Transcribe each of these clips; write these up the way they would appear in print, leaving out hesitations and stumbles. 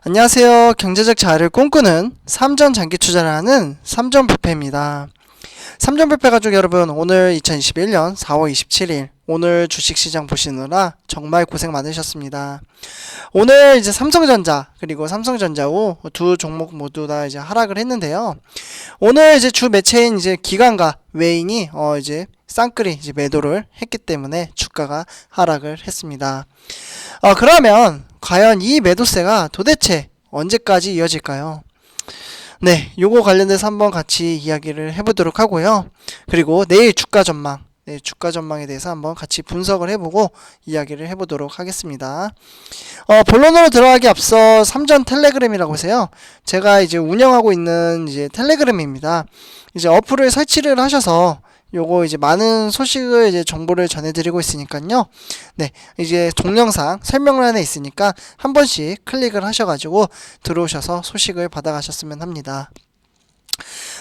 안녕하세요. 경제적 자유를 꿈꾸는 삼전 장기 투자를 하는 삼전부패입니다. 삼전부패 가족 여러분, 오늘 2021년 4월 27일 오늘 주식시장 보시느라 정말 고생 많으셨습니다. 오늘 이제 삼성전자 그리고 삼성전자후 두 종목 모두 다 이제 하락을 했는데요. 오늘 이제 주 매체인 이제 기관과 외인이 이제 쌍끌이 이제 매도를 했기 때문에 주가가 하락을 했습니다. 그러면 과연 이 매도세가 도대체 언제까지 이어질까요? 네, 요거 관련돼서 한번 같이 이야기를 해보도록 하고요. 그리고 내일 주가 전망, 주가 전망에 대해서 한번 같이 분석을 해보고 이야기를 해보도록 하겠습니다. 본론으로 들어가기 앞서 삼전 텔레그램이라고 해서요. 제가 이제 운영하고 있는 이제 텔레그램입니다. 이제 어플을 설치를 하셔서 요거 이제 많은 소식을 이제 정보를 전해드리고 있으니까요. 네, 이제 동영상 설명란에 있으니까 한 번씩 클릭을 하셔가지고 들어오셔서 소식을 받아가셨으면 합니다.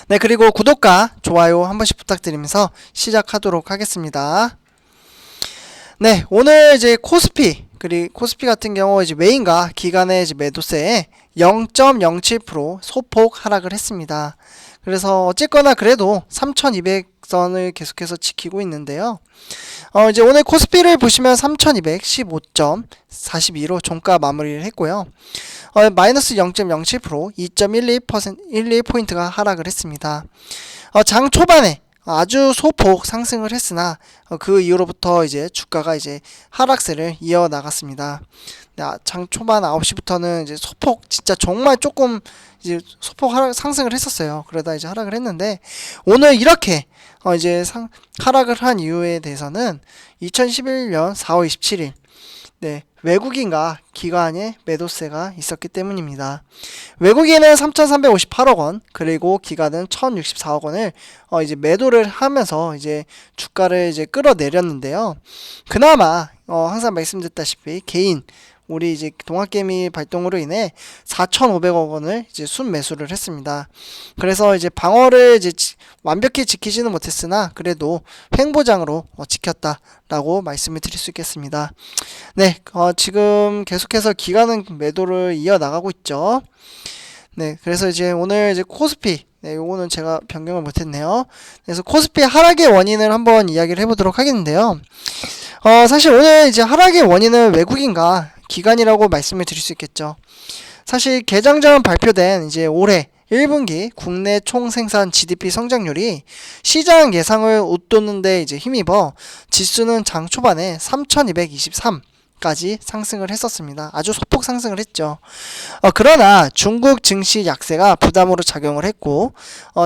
네, 그리고 구독과 좋아요 한 번씩 부탁드리면서 시작하도록 하겠습니다. 네, 오늘 이제 코스피 같은 경우 이제 메인과 기간의 이제 매도세에 0.07% 소폭 하락을 했습니다. 그래서 어쨌거나 그래도 3200선을 계속해서 지키고 있는데요. 이제 오늘 코스피를 보시면 3215.42로 종가 마무리를 했고요. 마이너스 0.07% 2.12%포인트가 하락을 했습니다. 장 초반에 아주 소폭 상승을 했으나 그 이후로부터 이제 주가가 이제 하락세를 이어나갔습니다. 장 초반 9시부터는 이제 소폭 진짜 정말 조금 이제 소폭 상승을 했었어요. 그러다 이제 하락을 했는데 오늘 이렇게 이제 하락을 한 이유에 대해서는 2011년 4월 27일 네, 외국인과 기관의 매도세가 있었기 때문입니다. 외국인은 3,358억 원, 그리고 기관은 1,064억 원을 이제 매도를 하면서 이제 주가를 이제 끌어내렸는데요. 그나마 항상 말씀드렸다시피 개인 우리 이제 동학개미 발동으로 인해 4,500억 원을 이제 순매수를 했습니다. 그래서 이제 방어를 이제 완벽히 지키지는 못했으나 그래도 횡보장으로 지켰다라고 말씀을 드릴 수 있겠습니다. 네, 지금 계속해서 기관은 매도를 이어나가고 있죠. 네, 그래서 이제 오늘 이제 코스피 네, 요거는 제가 변경을 못했네요. 그래서 코스피 하락의 원인을 한번 이야기를 해보도록 하겠는데요. 사실 오늘 이제 하락의 원인은 외국인과 기관이라고 말씀을 드릴 수 있겠죠. 사실 개장 전 발표된 이제 올해 1분기 국내 총생산 GDP 성장률이 시장 예상을 웃도는데 이제 힘입어 지수는 장 초반에 3,223까지 상승을 했었습니다. 아주 소폭 상승을 했죠. 그러나 중국 증시 약세가 부담으로 작용을 했고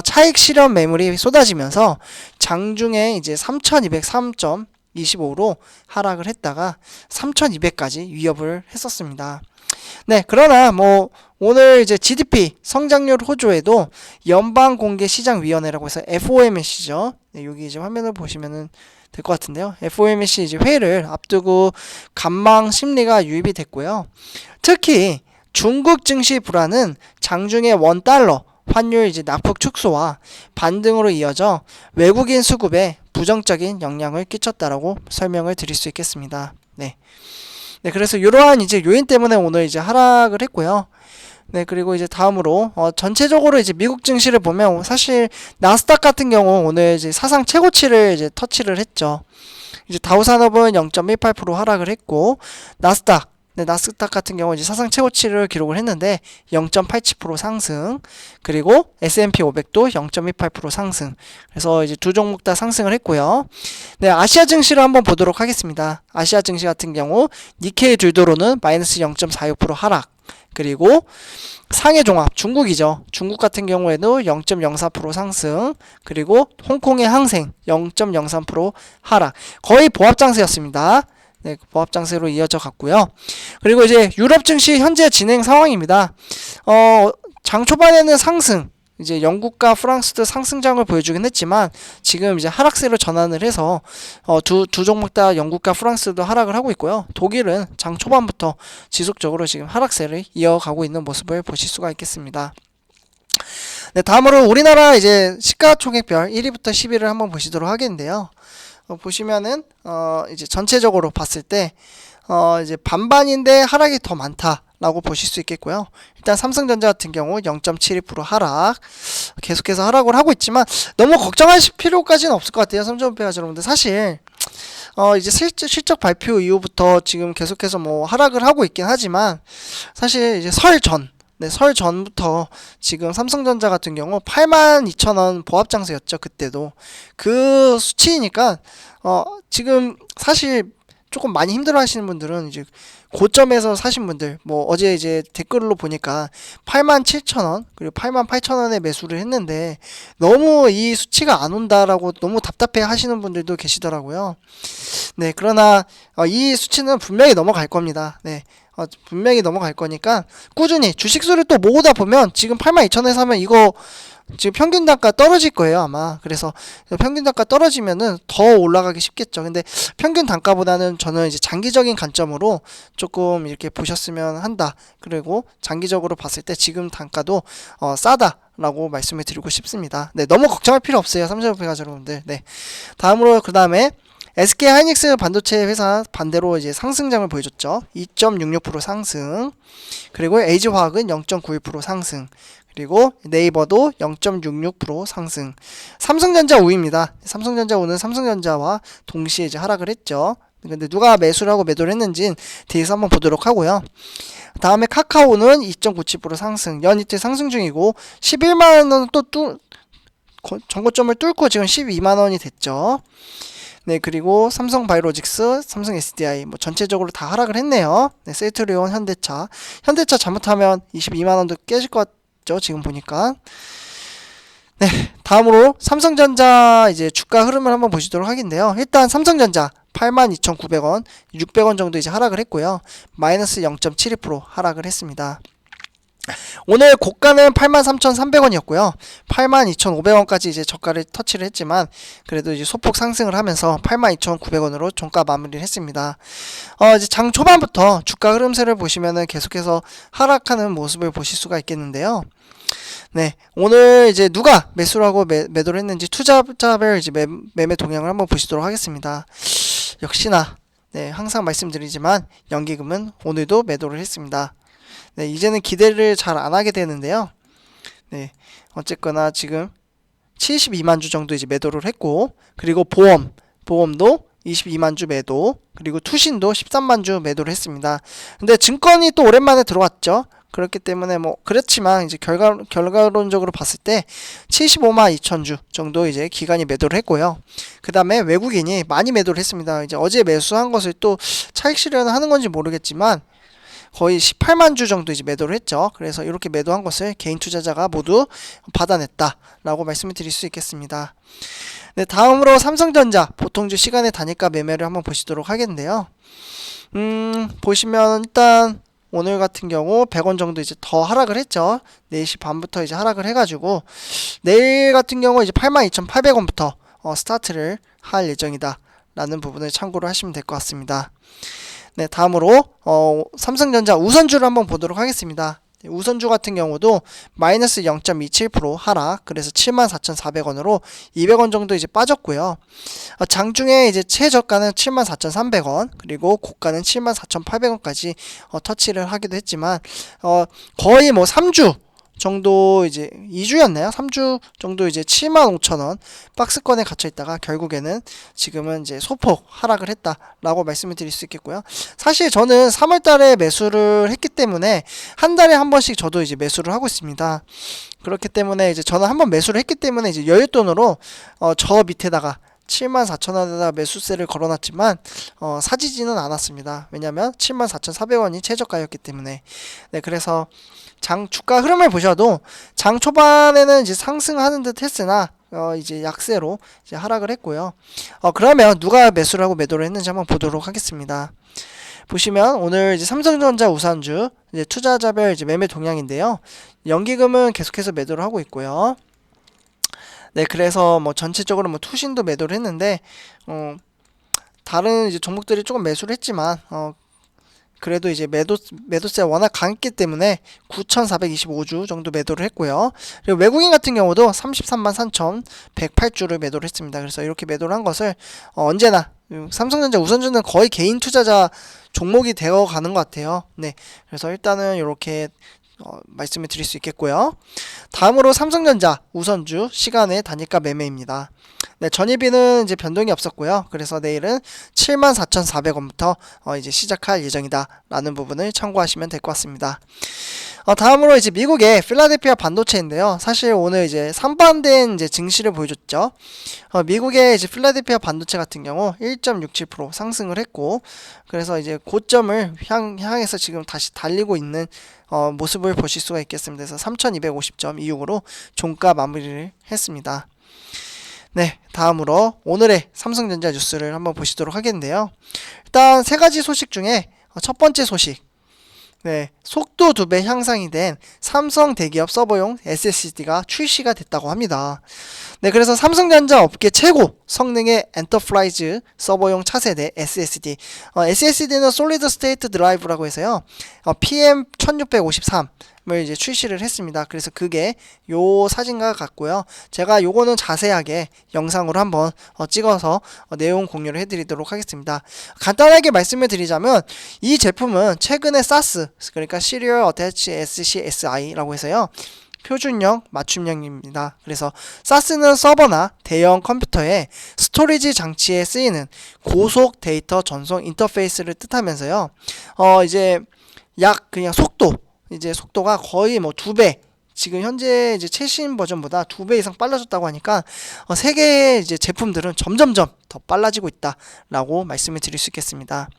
차익 실현 매물이 쏟아지면서 장중에 이제 3,203.25로 하락을 했다가 3,200까지 위협을 했었습니다. 네, 그러나 뭐 오늘 이제 GDP 성장률 호조에도 연방공개시장위원회라고 해서 FOMC죠. 네, 여기 이제 화면을 보시면은 될 것 같은데요. FOMC 이제 회의를 앞두고 관망 심리가 유입이 됐고요. 특히 중국 증시 불안은 장중에 원달러 환율 이제 낙폭 축소와 반등으로 이어져 외국인 수급에 부정적인 영향을 끼쳤다라고 설명을 드릴 수 있겠습니다. 네. 네, 그래서 이러한 이제 요인 때문에 오늘 이제 하락을 했고요. 네, 그리고 이제 다음으로 전체적으로 이제 미국 증시를 보면 사실 나스닥 같은 경우 오늘 이제 사상 최고치를 이제 터치를 했죠. 이제 다우산업은 0.18% 하락을 했고 나스닥 같은 경우 이제 사상 최고치를 기록을 했는데 0.87% 상승, 그리고 S&P 500도 0.18% 상승. 그래서 이제 두 종목 다 상승을 했고요. 네, 아시아 증시를 한번 보도록 하겠습니다. 아시아 증시 같은 경우 니케이 들도로는 마이너스 0.46% 하락. 그리고 상해 종합 중국이죠. 중국 같은 경우에도 0.04% 상승, 그리고 홍콩의 항생 0.03% 하락. 거의 보합 장세였습니다. 네, 보합 장세로 이어져 갔고요. 그리고 이제 유럽 증시 현재 진행 상황입니다. 장 초반에는 상승, 이제 영국과 프랑스도 상승장을 보여주긴 했지만 지금 이제 하락세로 전환을 해서 두 종목 다 영국과 프랑스도 하락을 하고 있고요. 독일은 장 초반부터 지속적으로 지금 하락세를 이어가고 있는 모습을 보실 수가 있겠습니다. 네, 다음으로 우리나라 이제 시가총액별 1위부터 10위를 한번 보시도록 하겠는데요. 보시면은 이제 전체적으로 봤을 때 이제 반반인데 하락이 더 많다라고 보실 수 있겠고요. 일단 삼성전자 같은 경우 0.72% 하락, 계속해서 하락을 하고 있지만 너무 걱정하실 필요까지는 없을 것 같아요. 삼성전자 여러분들 사실 이제 실적 발표 이후부터 지금 계속해서 뭐 하락을 하고 있긴 하지만 사실 이제 설 전부터 지금 삼성전자 같은 경우 82,000원 보합장세였죠. 그때도 그 수치니까 지금 사실 조금 많이 힘들어 하시는 분들은 이제 고점에서 사신 분들, 뭐 어제 이제 댓글로 보니까 87,000원 그리고 88,000원에 매수를 했는데 너무 이 수치가 안 온다라고 너무 답답해 하시는 분들도 계시더라고요. 네, 그러나 이 수치는 분명히 넘어갈 겁니다. 네, 분명히 넘어갈 거니까 꾸준히 주식수를 또 모으다 보면 지금 82,000원에 사면 이거 지금 평균 단가 떨어질 거예요 아마. 그래서 평균 단가 떨어지면은 더 올라가기 쉽겠죠. 근데 평균 단가보다는 저는 이제 장기적인 관점으로 조금 이렇게 보셨으면 한다. 그리고 장기적으로 봤을 때 지금 단가도 싸다라고 말씀을 드리고 싶습니다. 네, 너무 걱정할 필요 없어요 삼성전자 여러분들. 네, 다음으로 그 다음에 SK 하이닉스 반도체 회사 반대로 이제 상승장을 보여줬죠. 2.66% 상승. 그리고 LG화학은 0.91% 상승. 그리고 네이버도 0.66% 상승. 삼성전자 우입니다. 삼성전자 우는 삼성전자와 동시에 이제 하락을 했죠. 근데 누가 매수를 하고 매도를 했는지는 뒤에서 한번 보도록 하고요. 다음에 카카오는 2.97% 상승. 연이틀 상승 중이고 11만원 또 전고점을 뚫고 지금 12만원이 됐죠. 네, 그리고 삼성바이오로직스, 삼성 SDI 뭐 전체적으로 다 하락을 했네요. 네, 셀트리온, 현대차 잘못하면 22만원도 깨질 것 같죠, 지금 보니까. 네, 다음으로 삼성전자 이제 주가 흐름을 한번 보시도록 하겠는데요. 일단 삼성전자 82,900원, 600원 정도 이제 하락을 했고요. 마이너스 0.72% 하락을 했습니다. 오늘 고가는 83,300원이었고요. 82,500원까지 이제 저가를 터치를 했지만 그래도 이제 소폭 상승을 하면서 82,900원으로 종가 마무리를 했습니다. 이제 장 초반부터 주가 흐름세를 보시면은 계속해서 하락하는 모습을 보실 수가 있겠는데요. 네, 오늘 이제 누가 매수를 하고 매도를 했는지 투자자별 이제 매매 동향을 한번 보시도록 하겠습니다. 역시나 네, 항상 말씀드리지만 연기금은 오늘도 매도를 했습니다. 네, 이제는 기대를 잘 안 하게 되는데요. 네, 어쨌거나 지금 72만 주 정도 이제 매도를 했고, 그리고 보험도 22만 주 매도, 그리고 투신도 13만 주 매도를 했습니다. 근데 증권이 또 오랜만에 들어왔죠. 그렇기 때문에 뭐 그렇지만 이제 결과론적으로 봤을 때 75만 2천 주 정도 이제 기관이 매도를 했고요. 그 다음에 외국인이 많이 매도를 했습니다. 이제 어제 매수한 것을 또 차익 실현을 하는 건지 모르겠지만 거의 18만 주 정도 이제 매도를 했죠. 그래서 이렇게 매도한 것을 개인 투자자가 모두 받아냈다라고 말씀을 드릴 수 있겠습니다. 네, 다음으로 삼성전자 보통주 시간의 단일가 매매를 한번 보시도록 하겠는데요. 보시면 일단 오늘 같은 경우 100원 정도 이제 더 하락을 했죠. 4시 반부터 이제 하락을 해가지고 내일 같은 경우 이제 82,800원부터 스타트를 할 예정이다 라는 부분을 참고로 하시면 될 것 같습니다. 네, 다음으로 삼성전자 우선주를 한번 보도록 하겠습니다. 우선주 같은 경우도 마이너스 0.27% 하락, 그래서 74,400원으로 200원 정도 이제 빠졌고요. 장중에 이제 최저가는 74,300원, 그리고 고가는 74,800원까지 터치를 하기도 했지만 거의 뭐 3주 정도 이제 2주였나요? 3주 정도 이제 75,000원 박스권에 갇혀 있다가 결국에는 지금은 이제 소폭 하락을 했다라고 말씀을 드릴 수 있겠고요. 사실 저는 3월 달에 매수를 했기 때문에 한 달에 한 번씩 저도 이제 매수를 하고 있습니다. 그렇기 때문에 이제 저는 한 번 매수를 했기 때문에 이제 여윳돈으로 저 밑에다가 74,000원에다 매수세를 걸어놨지만 사지지는 않았습니다. 왜냐면 74,400원이 최저가였기 때문에. 네, 그래서 장 주가 흐름을 보셔도 장 초반에는 이제 상승하는 듯 했으나 이제 약세로 이제 하락을 했고요. 그러면 누가 매수를 하고 매도를 했는지 한번 보도록 하겠습니다. 보시면 오늘 이제 삼성전자 우선주 이제 투자자별 이제 매매 동향인데요. 연기금은 계속해서 매도를 하고 있고요. 네, 그래서 뭐 전체적으로 뭐 투신도 매도를 했는데 다른 이제 종목들이 조금 매수를 했지만 그래도 이제 매도세가 워낙 강했기 때문에 9,425주 정도 매도를 했고요. 그리고 외국인 같은 경우도 33만 3,108주를 매도를 했습니다. 그래서 이렇게 매도를 한 것을 언제나 삼성전자 우선주는 거의 개인 투자자 종목이 되어 가는 것 같아요. 네, 그래서 일단은 이렇게 말씀을 드릴 수 있겠고요. 다음으로 삼성전자 우선주 시간의 단일가 매매입니다. 네, 전일비는 이제 변동이 없었고요. 그래서 내일은 74,400원부터 이제 시작할 예정이다 라는 부분을 참고하시면 될 것 같습니다. 다음으로 이제 미국의 필라델피아 반도체인데요. 사실 오늘 이제 상반된 이제 증시를 보여줬죠. 미국의 이제 필라델피아 반도체 같은 경우 1.67% 상승을 했고, 그래서 이제 고점을 향해서 지금 다시 달리고 있는 모습을 보실 수가 있겠습니다. 그래서 3,250점 이후로 종가 마무리를 했습니다. 네, 다음으로 오늘의 삼성전자 뉴스를 한번 보시도록 하겠는데요. 일단 세 가지 소식 중에 첫 번째 소식, 네, 속도 2배 향상이 된 삼성 대기업 서버용 SSD가 출시가 됐다고 합니다. 네, 그래서 삼성전자 업계 최고 성능의 엔터프라이즈 서버용 차세대 SSD, SSD는 솔리드 스테이트 드라이브라고 해서요, PM1653을 이제 출시를 했습니다. 그래서 그게 요 사진과 같고요. 제가 요거는 자세하게 영상으로 한번 찍어서 내용 공유를 해드리도록 하겠습니다. 간단하게 말씀을 드리자면 이 제품은 최근에 SAS, 그러니까 Serial Attach SCSI라고 해서요, 표준형 맞춤형입니다. 그래서 SAS는 서버나 대형 컴퓨터의 스토리지 장치에 쓰이는 고속 데이터 전송 인터페이스를 뜻하면서요, 이제 그냥 속도가 거의 뭐 2배, 지금 현재 이제 최신 버전보다 2배 이상 빨라졌다고 하니까 세계의 이제 제품들은 점점점 더 빨라지고 있다라고 말씀을 드릴 수 있겠습니다.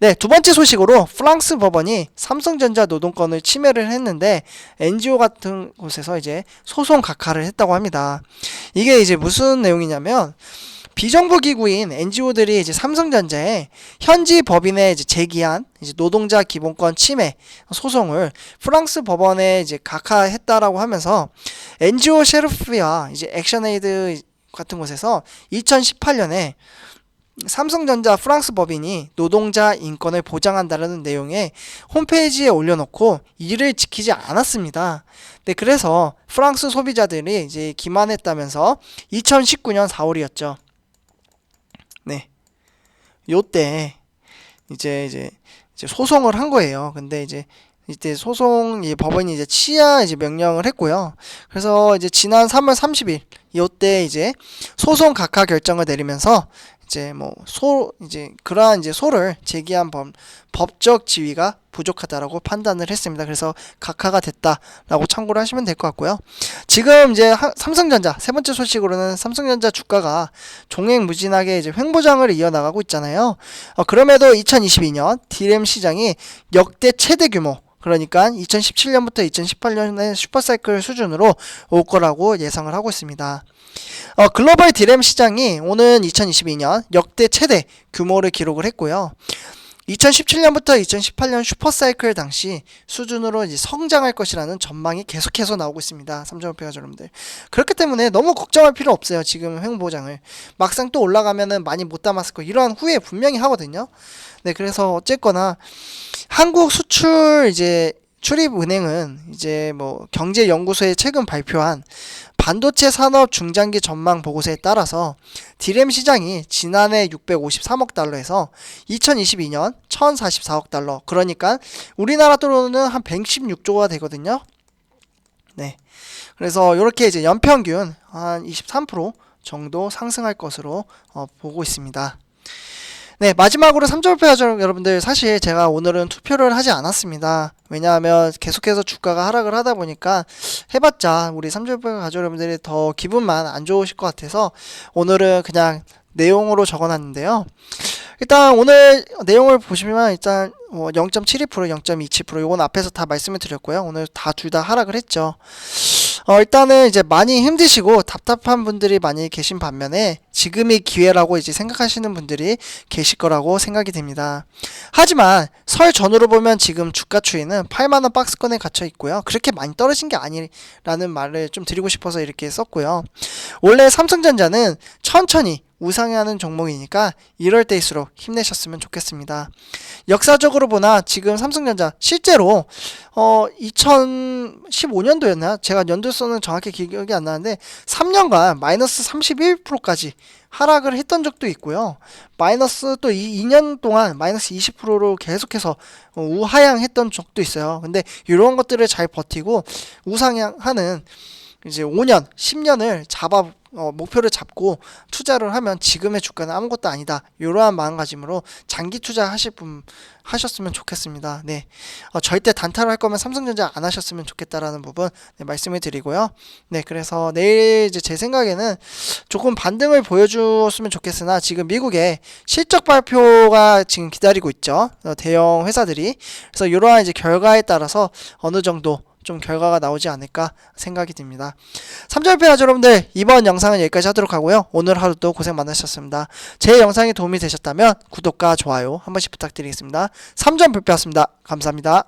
네, 두 번째 소식으로 프랑스 법원이 삼성전자 노동권을 침해를 했는데 NGO 같은 곳에서 이제 소송 각하를 했다고 합니다. 이게 이제 무슨 내용이냐면, 비정부 기구인 NGO들이 이제 삼성전자에 현지 법인에 이제 제기한 이제 노동자 기본권 침해 소송을 프랑스 법원에 이제 각하했다라고 하면서, NGO 셰르프와 이제 액션에이드 같은 곳에서 2018년에 삼성전자 프랑스 법인이 노동자 인권을 보장한다는 내용의 홈페이지에 올려놓고 이를 지키지 않았습니다. 네, 그래서 프랑스 소비자들이 이제 기만했다면서 2019년 4월이었죠. 네, 요때 이제 소송을 한 거예요. 근데 이때 법원이 이제 치아 이제 명령을 했고요. 그래서 이제 지난 3월 30일 요때 이제 소송 각하 결정을 내리면서 그러한 소를 제기한 법적 지위가 부족하다라고 판단을 했습니다. 그래서 각하가 됐다라고 참고를 하시면 될 것 같고요. 지금 이제 삼성전자 세 번째 소식으로는 삼성전자 주가가 종횡무진하게 이제 횡보장을 이어나가고 있잖아요. 그럼에도 2022년 D램 시장이 역대 최대 규모, 그러니까 2017년부터 2018년의 슈퍼사이클 수준으로 올 거라고 예상을 하고 있습니다. 글로벌 D램 시장이 오는 2022년 역대 최대 규모를 기록을 했고요. 2017년부터 2018년 슈퍼사이클 당시 수준으로 이제 성장할 것이라는 전망이 계속해서 나오고 있습니다. 삼성전자 여러분들. 그렇기 때문에 너무 걱정할 필요 없어요. 지금 횡보장을. 막상 또 올라가면은 많이 못 담았을 거, 이러한 후회 분명히 하거든요. 네, 그래서 어쨌거나 한국 수출 이제 출입은행은 이제 경제연구소에 최근 발표한 반도체 산업 중장기 전망 보고서에 따라서 D램 시장이 지난해 653억 달러에서 2022년 1044억 달러, 그러니까 우리나라 돈으로는 한 116조가 되거든요. 네, 그래서 이렇게 이제 연평균 한 23% 정도 상승할 것으로 보고 있습니다. 네, 마지막으로 삼성전자 여러분들, 사실 제가 오늘은 투표를 하지 않았습니다. 왜냐하면 계속해서 주가가 하락을 하다 보니까 해봤자 우리 삼성전자 가족 여러분들이 더 기분만 안 좋으실 것 같아서 오늘은 그냥 내용으로 적어놨는데요. 일단 오늘 내용을 보시면 일단 0.72%, 0.27% 요건 앞에서 다 말씀을 드렸고요. 오늘 둘 다 하락을 했죠. 일단은 이제 많이 힘드시고 답답한 분들이 많이 계신 반면에 지금이 기회라고 이제 생각하시는 분들이 계실 거라고 생각이 됩니다. 하지만 설 전후로 보면 지금 주가 추이는 8만원 박스권에 갇혀 있고요. 그렇게 많이 떨어진 게 아니라는 말을 좀 드리고 싶어서 이렇게 썼고요. 원래 삼성전자는 천천히 우상향하는 종목이니까 이럴 때일수록 힘내셨으면 좋겠습니다. 역사적으로 보나 지금 삼성전자 실제로 2015년도였나? 제가 연도수는 정확히 기억이 안 나는데 3년간 마이너스 31%까지 하락을 했던 적도 있고요. 마이너스 또 2년 동안 마이너스 20%로 계속해서 우하향했던 적도 있어요. 근데 이런 것들을 잘 버티고 우상향하는 이제 5년, 10년을 목표를 잡고 투자를 하면 지금의 주가는 아무것도 아니다. 이러한 마음가짐으로 장기 투자하실 분 하셨으면 좋겠습니다. 네, 절대 단타를 할 거면 삼성전자 안 하셨으면 좋겠다라는 부분 말씀을 드리고요. 네, 그래서 내일 이제 제 생각에는 조금 반등을 보여주었으면 좋겠으나 지금 미국의 실적 발표가 지금 기다리고 있죠. 대형 회사들이. 그래서 이러한 이제 결과에 따라서 어느 정도 좀 결과가 나오지 않을까 생각이 듭니다. 3점 패하죠 여러분들. 이번 영상은 여기까지 하도록 하고요. 오늘 하루도 고생 많으셨습니다. 제 영상이 도움이 되셨다면 구독과 좋아요 한 번씩 부탁드리겠습니다. 3점 불패였습니다. 감사합니다.